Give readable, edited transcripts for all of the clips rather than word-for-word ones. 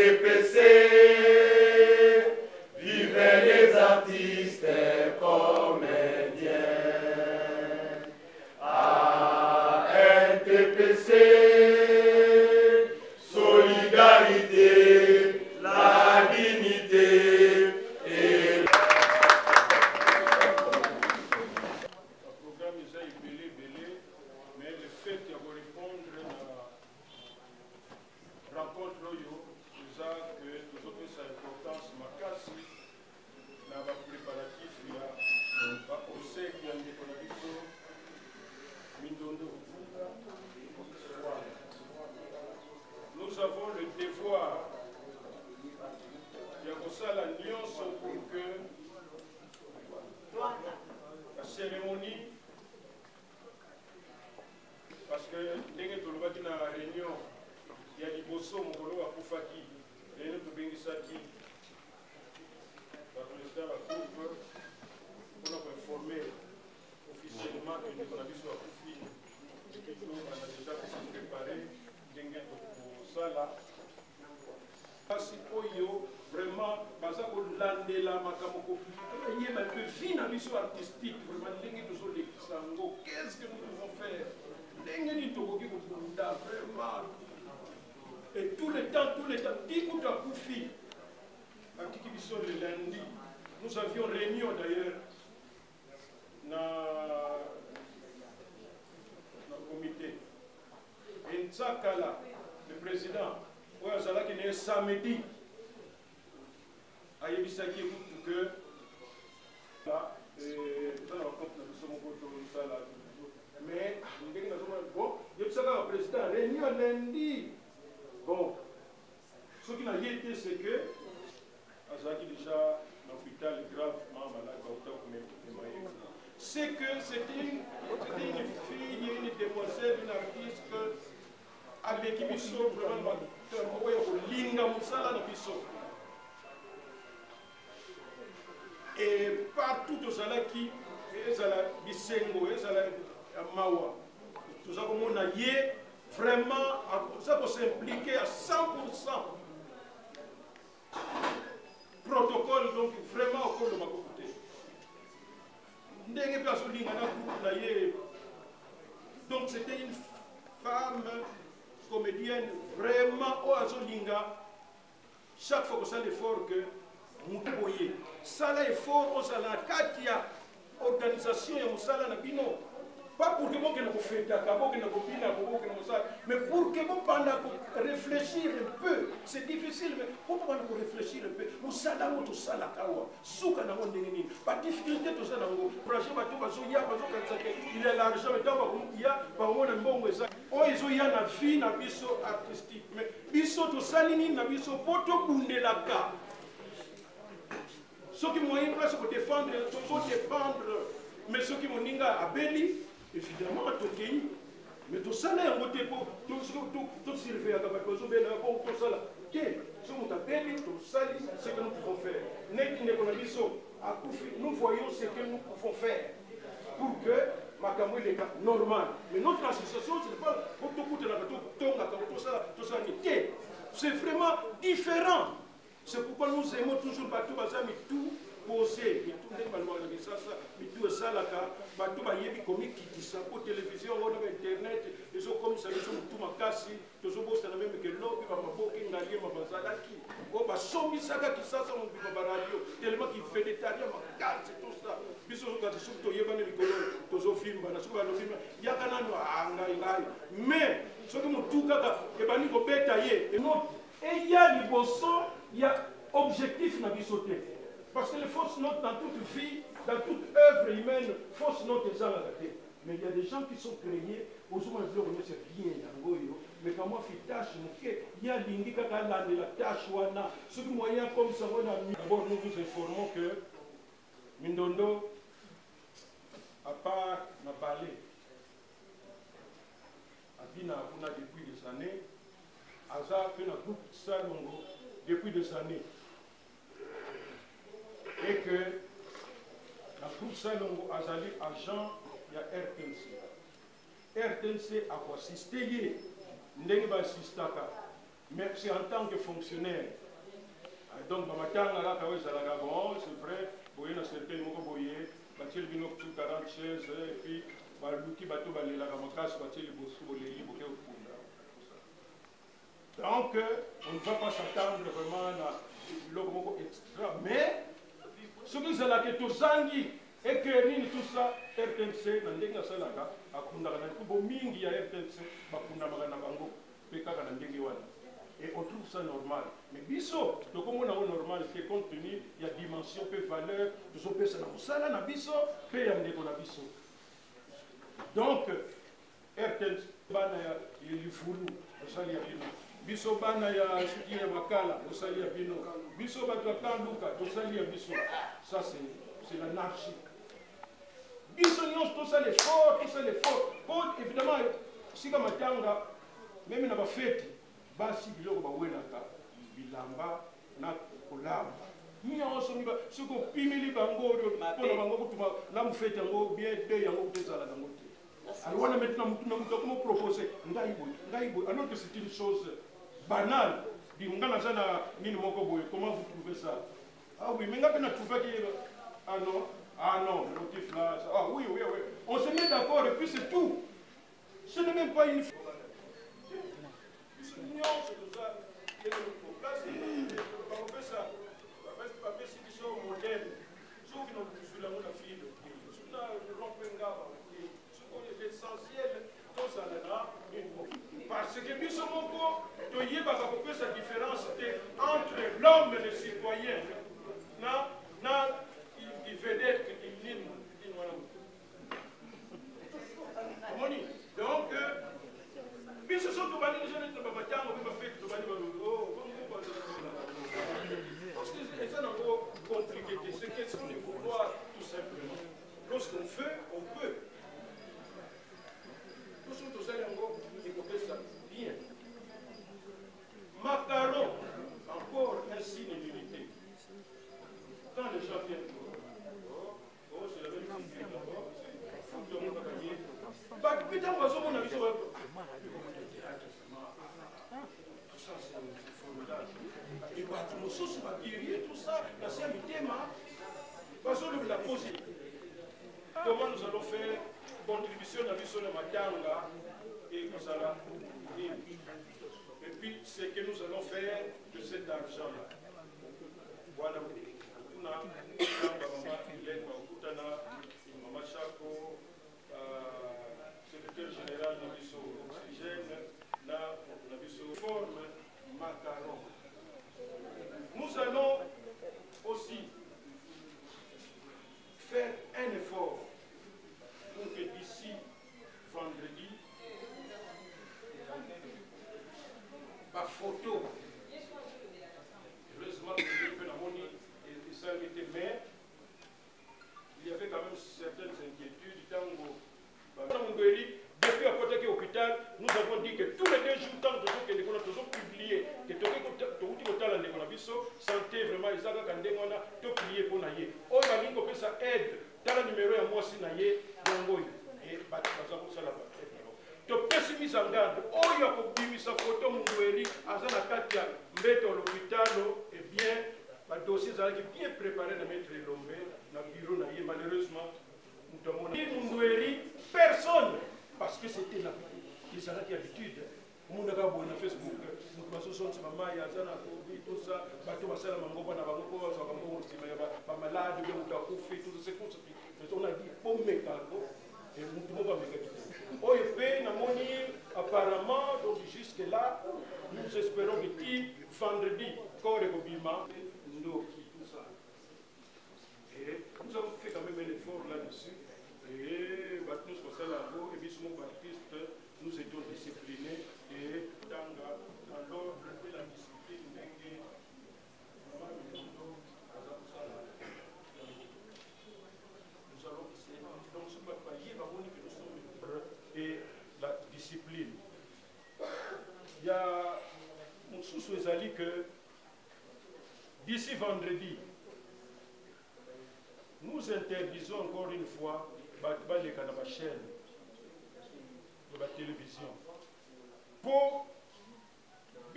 RTPC, vivaient les artistes et comédiens. À RTPC, solidarité, la dignité et... Le programme est belé, mais le fait de répondre à la rencontre, c'est ça que nous avons sa importance, makasi, dans le préparatif, il y a au sec, il y a une décoration, Mindondo. Nous avons le devoir de faire la nuance pour que la cérémonie, parce que dès que nous avons la réunion, il y a des bossons à Koufaki, et nous avons dit par le président de la Coupe pour nous informer officiellement que nous avons vu à Koufi, que nous avons déjà préparé, pour ça là. Parce que vraiment, parce que l'andela makamoko, il y a un peu fine ambition artistique, vraiment, qu'est-ce que nous devons faire? Vraiment. Et tout le temps, Tikout à Koufi, à Tikibisson le lundi, nous avions réunion d'ailleurs dans le comité. Et Nzakala, le président, qui est samedi, à Yébissaki, pour que là, mais bon, le président réunion lundi. Bon, ce qui n'a pas été, c'est que Azaki déjà l'hôpital gravement malade, c'est que c'était une fille, une demoiselle, une artiste avec qui Bisso vraiment linga musala na Bisso. Et partout aux Zalaki, ezala Bisengo, ezala Mawa, tout avons mon allié vraiment, ça peut s'impliquer à 100%. Protocole, donc vraiment au cours de ma côté. Donc c'était une femme comédienne vraiment au Azolinga. Chaque fois que ça l'effort que Moutouboye, ça l'effort aux Alakatia, organisation et Moussala Nabino. Pas pour que vous faites mais pour que vous réfléchir un peu. C'est difficile, mais pour que réfléchir un peu. Vous savez, vous savez, pas de difficulté, tout ça. Il y a l'argent, il y a un bon message. Oh, il y a une vie, une vie artistique. Mais biso tout ça, une vie poto bundelaka. Ceux qui m'ont place pour défendre, mais ceux qui m'ont dit à Béli. Évidemment, mais tout ça, tout surveille à tout ça, ce que nous pouvons faire. Nous voyons ce que nous pouvons faire pour que Makamou est normal. Mais notre association, ce n'est pas c'est vraiment différent. C'est pourquoi nous aimons toujours tout poser, tout ça, pour télévision, internet, ils ont comme ça, ils ont tout ma casse, ils ont bossé la même que l'eau, puis ma radio, tellement qu'il fait des tarifs, ma carte, c'est tout ça. Mais, ce que nous tout et il y a du bosson, il y a objectif dans sauter. Parce que les fausses notes dans toute vie, dans toute œuvre humaine, fausses notes sont à la tête. Mais il y a des gens qui sont créés, aux hommes c'est bien, mais quand moi je fais tâche, il y a des la tâche, ce moyen comme ça, d'abord nous vous informons que Mindondo, à part ma balai, à Bina, depuis des années, Aza fait un groupe Salongo depuis des années. Et que la groupe Salongo a allé agent, il y a RTNC. RTNC a assisté, n'est pas assisté. mais c'est en tant que fonctionnaire. Donc, Bamatanga, là, quand bon, c'est vrai, il y a certains mots qui ont été 40 chaises, et puis, l'outil bateau, la ramasse, les bossous, les livres, donc, on ne va pas s'attendre vraiment à l'homme extra, mais ce qui est là, que tout zangi, et que tout ça, RTNC, dans les cas de la RTNC, et on trouve ça normal. Mais biso, donc comme on a normal, c'est compte tenu, il y a dimension, peu valeur, tout ça peut se faire na biso, peu y a biso. Donc, RTNC, bana ya lifuru, osali ya bino. Biso bana ya suki ya makala, osali ya bino. Biso bato ya kanduka, osali ya biso. Ça c'est l'anarchie. Biso nyons, tout ça l'effort, tout ça l'effort. Bon, évidemment, si comme Matanga, même na ba fête, basi biloko bawelaka bilamba na kolamba. Nyonso niba siko pimeli bango pona bango kutuma na mfete yango bien de yango tezala nango te. Alors on a maintenant comment proposer alors que c'est une chose banale. Comment vous trouvez ça? Ah oui, mais on a trouvé que ah non, le motif là, ah oui, on se met d'accord et puis c'est tout. Ce n'est même pas une fois. Parce que nous sommes encore de sa différence entre l'homme et le citoyen. Il vedette donc, puis ce sont tous les gens qui ont fait parce que ça n'a pas compliqué. C'est question de vouloir tout simplement. Lorsqu'on fait, on peut. Nous sommes tous allés encore écouter ça bien. Macaron, encore un signe d'unité. Quand les gens viennent, c'est la même chose. Putain, on a vu ça. Tout ça, c'est formidable. Et tout ça, c'est un thème. La position. Comment nous allons faire contribution à l'issue de Matanga et Kosala. Et puis, ce que nous allons faire de cet argent-là. Voilà. On a Maman Hélène Maokutana, Maman Chako, secrétaire général de l'ISO Oxygène, la l'ISO Forme Macaron. Nous allons aussi faire un effort pour que d'ici vendredi, ma photo, heureusement que je peux la monnaie et ça était mais il y avait quand même certaines inquiétudes. Depuis à côté de l'hôpital, nous avons dit que tous les 2 jours, tant que nous avons publié, que tout le santé vraiment, ils ont tout publié pour naïe. On va dire que ça aide. Dans le numéro à moi, c'est naïe, et tu peux mise en garde. Oh, il y a mis sa photo, mon guéri, à Zanakatia, mettre l'hôpital, et bien, le dossier est bien préparé de mettre l'homme dans le bureau naïe. Malheureusement, nous avons dit personne. Parce que c'était l'habitude. On a Facebook, nous avons maman, il y a tout ça, on a dit, apparemment, donc jusque-là, nous espérons que vendredi, corps et bobima, tout ça. Et nous avons fait quand même un effort là-dessus. Et nous étions disciplinés et dans l'ordre de la discipline, nous allons essayer et la discipline. Il y a un sous-souezali que d'ici vendredi, nous interdisons encore une fois les chaînes de la télévision. Pour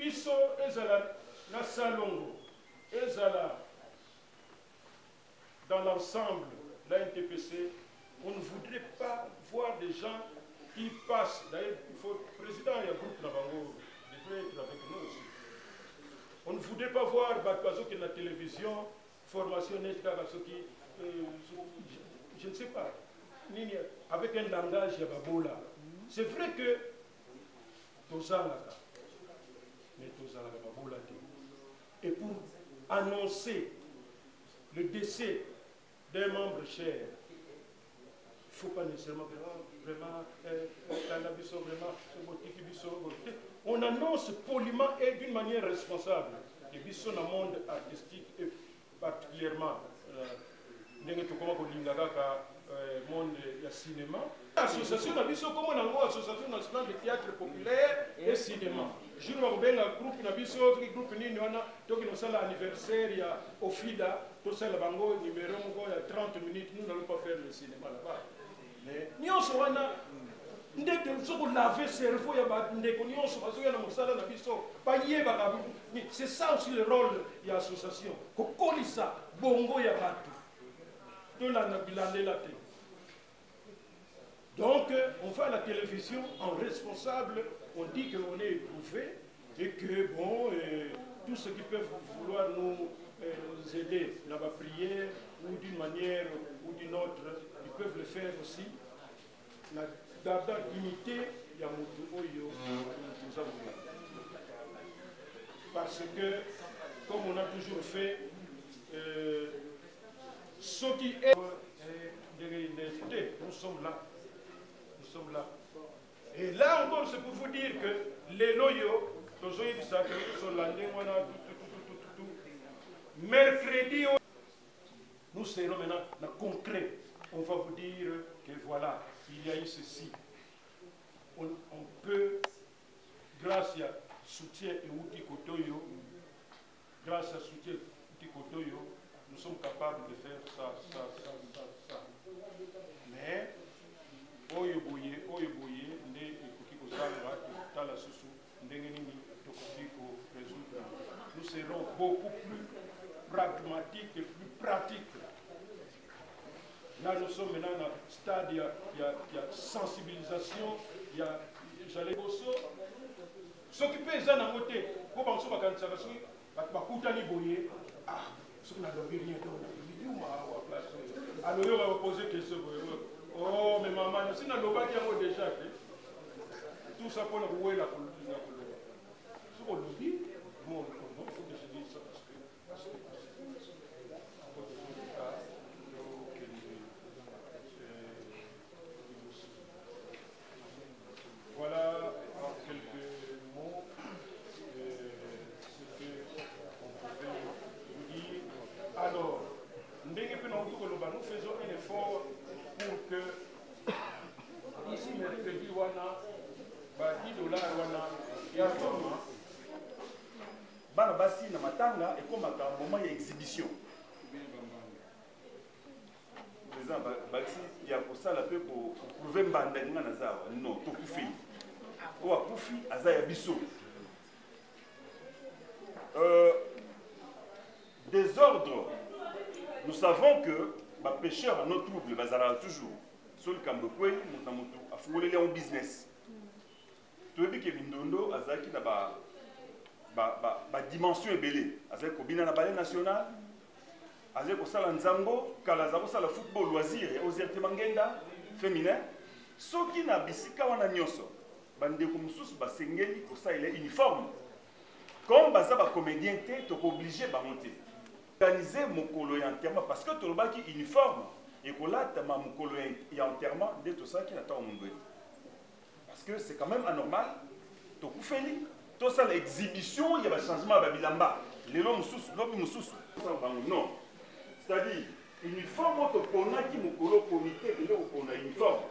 biso ezala na salongo ezala dans l'ensemble la NTPC. On ne voudrait pas voir des gens qui passent. D'ailleurs, il faut le président et le groupe Nabango devrait être avec nous aussi. On ne voudrait pas voir Batouazo qui est dans la télévision, formation nette, je ne sais pas, avec un langage yababola. C'est vrai que Tozalaka, mais Tozalaka babola. Et pour annoncer le décès d'un membre cher, il ne faut pas nécessairement vraiment, on annonce poliment et d'une manière responsable. Et puis dans le monde artistique et particulièrement dans le monde du cinéma. L'association Association nationale de théâtre populaire et cinéma. Je vais vous dire le groupe anniversaire au FIDA, tout ça, numéro 30 minutes, nous n'allons pas faire le cinéma là-bas. Mais nous avons laver cerveau c'est ça aussi le rôle de l'association. Donc on va à la télévision en responsable, on dit qu'on est éprouvé et que bon, tous ceux qui peuvent vouloir nous aider dans la prière ou d'une manière ou d'une autre, ils peuvent le faire aussi. Dans la dignité, il y a parce que, comme on a toujours fait, ce qui est nous sommes là. Nous sommes là. Et là encore, c'est pour vous dire que les loyaux, mercredi, nous serons maintenant dans concret. On va vous dire que voilà, il y a eu ceci. On peut, grâce à soutien et outils Kotoyo, grâce à soutien et outils Kotoyo, nous sommes capables de faire ça. Mais, oyoboye, ne ekoki kozanga tala susu ndenge nini tokoki ko résoudre. Nous serons beaucoup plus pragmatiques et plus pratiques. Là, nous sommes maintenant dans un stade, il y a sensibilisation, il y a, j'allais aussi s'occuper des gens à côté. Pour penser à quand ça va se faire, ah, ce qu'on a donné rien d'autre. Alors, on va poser des questions. Oh, mais maman, si on a déjà fait, tout ça pour nous rouer la politique. Ce qu'on nous dit, bon, il faut que je dise ça parce que voilà en quelques mots ce qu'on pouvait vous dire. Alors, nous faisons un effort pour que ici, mercredi, $10 bana basi na matanga ekomaka moment ya exhibition. Président Baxi ya kosala pe ko prouver mbanda nga na zawa non tokufi. O akufi aza ya biso. Désordre. Nous savons que les pêcheurs en eau trouble bazala toujours sur le Kambokwei motamoto afungoleli en business. Toyebi ke Bindondo azaki na ba dimension ebele azaki kobina na ballet national azaki kosala nzambo kala azaki kosala football loisir ya ozerte mangenda féminin soki na bisika wana nyonso bandeko mosusu basengeli kosalela uniforme comme baza bacomédien te tokoblige bango te organiser mokolo ya enterrement parce que tolobaki uniforme ekolatama mokolo ya enterrement nde tosalaki na ntango mondweli parce que c'est quand même anormal tokufeli tosala exhibition il y a un changement à Babilamba lelo mususu lobi mususu non c'est-à-dire uniforme toponaki mokolo comité lelo opona uniforme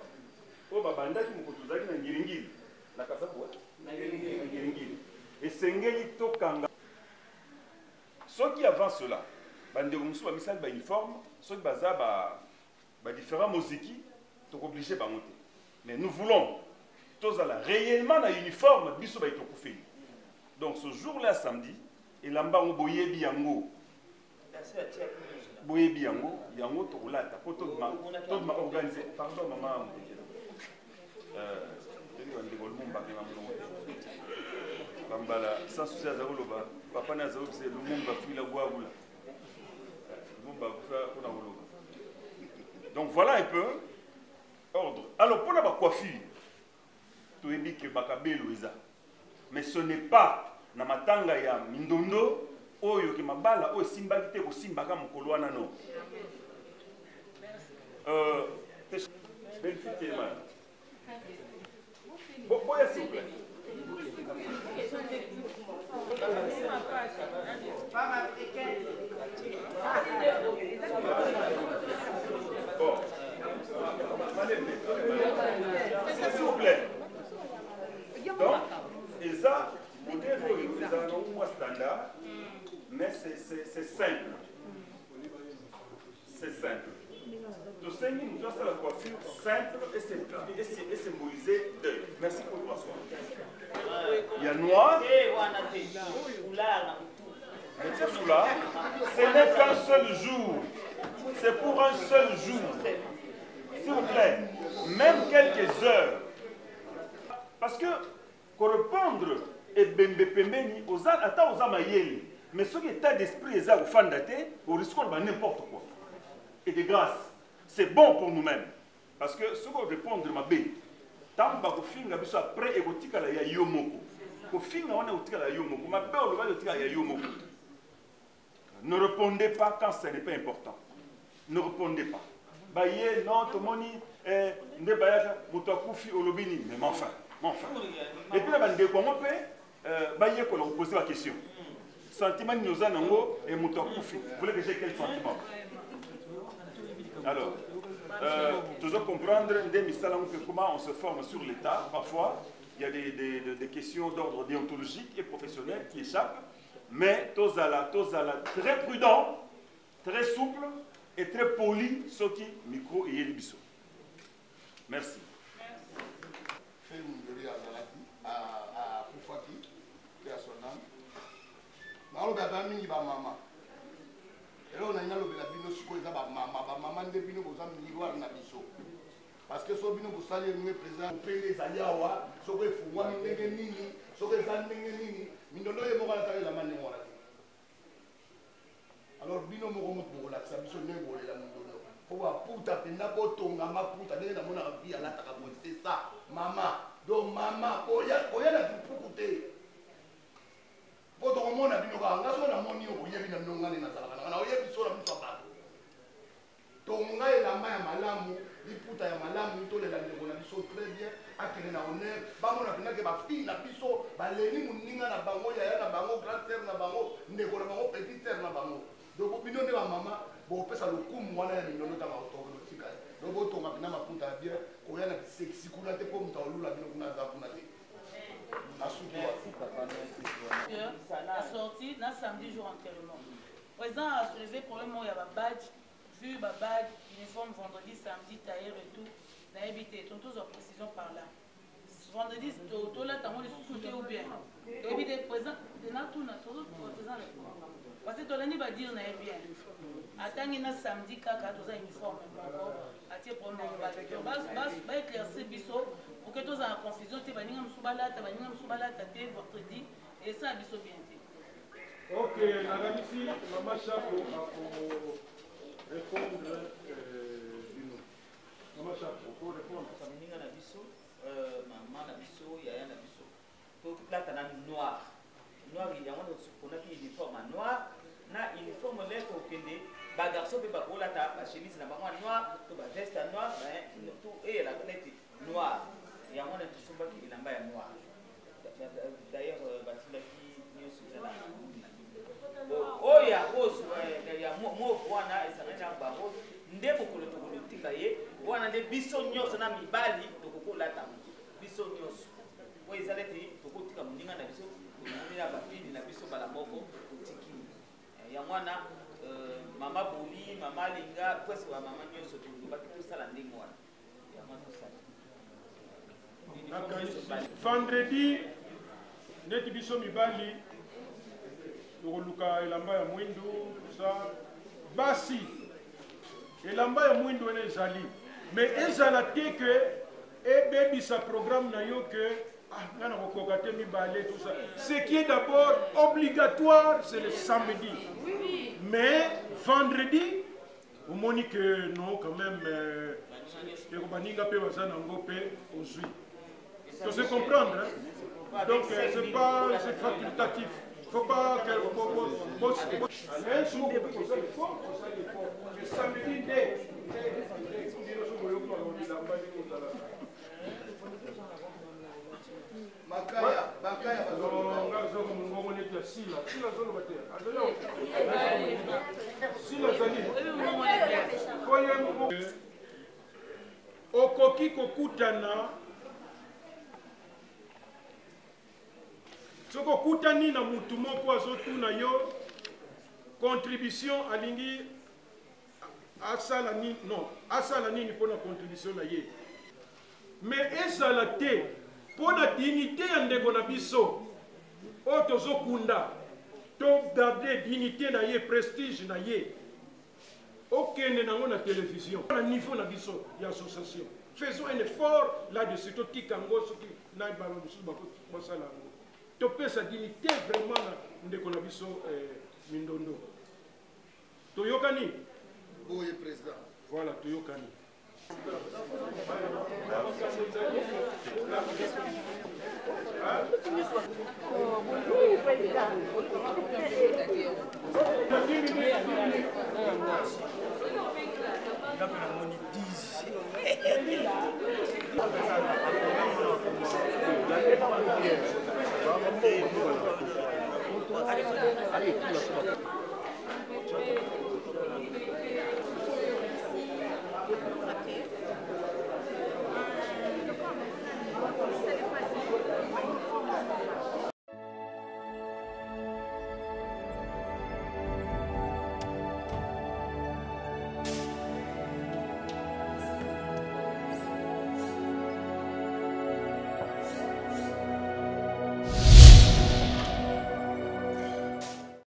o babandaki mokolo tozaki na ngiringiri na kasabu na ngiringiri esengeli tokanga soki avant cela bandeko mususu bamisali ba uniforme soki baza ba différents moziki tokoblige bango te mais nous voulons tozala réellement na uniforme biso ba itokufeli Donc ce jour-là, samedi, et là-bas, on boye biango. Boye biango, biango tourlata. Pour tout le monde organisé. Pardon, maman. Bambala, sans souci à Zaouloba. Papa n'a Zaoub, c'est le monde va fuir la Gouaoula. Le monde va faire pour la Gouaoula. Donc voilà un peu ordre. Alors pour la coiffure, tu es dit que Bakabelo est là. Mais ce n'est pas na matanga ya mindondo oyo ke mabala o simba kite ko simba ka mokolo wana no. Vérifiez mal. Bon, s'il vous plaît. Bon. S'il vous plaît. Donc, et ça, vous devez un standard, mais c'est simple. C'est simple. Tout ça, nous avons la coiffure simple et symbolisée d'œil. Merci pour votre soin. Il y a noir. Mais ce foulard, ce n'est qu'un seul jour. C'est pour un seul jour. S'il vous plaît, même quelques heures. Parce que, pour répondre, et bembe pembeni, attends aux amayeli. Mais ce qui est état d'esprit, les au fan daté, au risque de n'importe quoi. Et de grâce, c'est bon pour nous-mêmes. Parce que ce qu'on répond de ma bé, tant que finga biso après égotika la yomoko. Ko finga on égotika la yomoko, ma bé on va égotika la yomoko. Ne répondez pas quand ce n'est pas important. Ne répondez pas. Baye non tomoni nde bayaka mutakufi olobini mais enfin. Et puis là bande ko mo pe baye ko leur poser la question. Sentiment nous en ngo et mutakufi. Vous voulez que j'ai quel sentiment? Alors, toujours comprendre comment on se forme sur l'État. Parfois, il y a des questions d'ordre déontologique et professionnel qui échappent. Mais Tozala, très prudent, très souple et très poli, ce qui micro et Yelibiso. Merci. Alors, on a une maman de bino boza miroir na biso parce que so bino bosali nous présent pele zaliawa so ko fungwa ndenge nini so ko za ndenge nini mindondo ye moko la la mane ngora alors bino moko moto la biso nengo la mindondo ko wa puta pena botonga maputa ndenge na mona vie ala taka bo c'est ça mama donc mama oya na pukute poto ko mona bino ka ngaso na moni o yebi na nongane na sala na oyebi so la mso ba tonga elamba ya malamu liputa ya malamu tolela ndeko na biso très bien akele na honneur bamona pinake bafille na biso baleli moninga na bango yaya na bango grand sœur na bango ndeko na bango petite sœur na bango donc bino nde bamama bopesa lokumu wana ya minono tanga otokotika donc botonga pina maputa ya bien koya na sexy kuna te po muta olula bino kuna za kuna te la sortie na samedi jour enterrement président a soulevé problème il y a badge vu badge uniforme vendredi samedi tailleur et tout nayebi te tous en précision par là vendredi to là tango les sous ou bien nayebi te présent na tout na tout présent parce que tolani ba dire nayebi bien atangi na samedi kaka toza uniforme moko atie problème ba éclaircir biso pour que tous en confusion te baninga musubalata te vendredi et ça biso bien te. Ok, la ici maman Chapo répondre Maman Chapo pour répondre. Samininga na biso, maman na biso, yaya na biso. Tout là t'as noir. Noir il y a on a qui uniforme noir. Na uniforme là pour kende ba garçon pe ba kola ta ba chemise na ba noir, to ba veste noir, tout et la tête noir. Il y a on a tout ça qui lamba ya noir. D'ailleurs batilaki nyusu là. Oh ya rose ya mo wana esana ba rose ndeko kolotika ye wana de biso nyonso na mibali tokokolata biso nyonso po ezaleti tokotika moninga na biso na bafili na biso bala moko kotiki ya mwana mama boli mama linga kwese wa mama nyonso tokobaki tosala ndenge wana ya mwana tosala vendredi neti biso mibali tokoluka elamba ya mwindu sa basi elamba ya mwindu ene ezali mais ezala te ke ebebisa programme na yo ke ngana kokoka te mibale tout ça. Ce qui est d'abord obligatoire c'est le samedi. Mais vendredi au moni que non quand même baninga pe baza nango pe ozui. Tu sais comprendre hein? Donc c'est pas c'est facultatif. Faut pas que samedi Bakaya okoki kokutana soki okutani na mutu moko azotuna yo contribution alingi asala nini non asala nini mpona contribution na ye mais ezala te mpona dignité ya ndeko na biso oyo tozokunda togarde dignité na ye prestige na ye okende nango na télévision na niveau na biso ya association faisons un effort là-dessus totika yango soki na baba mosusu basala yango topesa dignité vraiment na ndeko na biso mindondo toyokani boye président voilà toyokani Allez,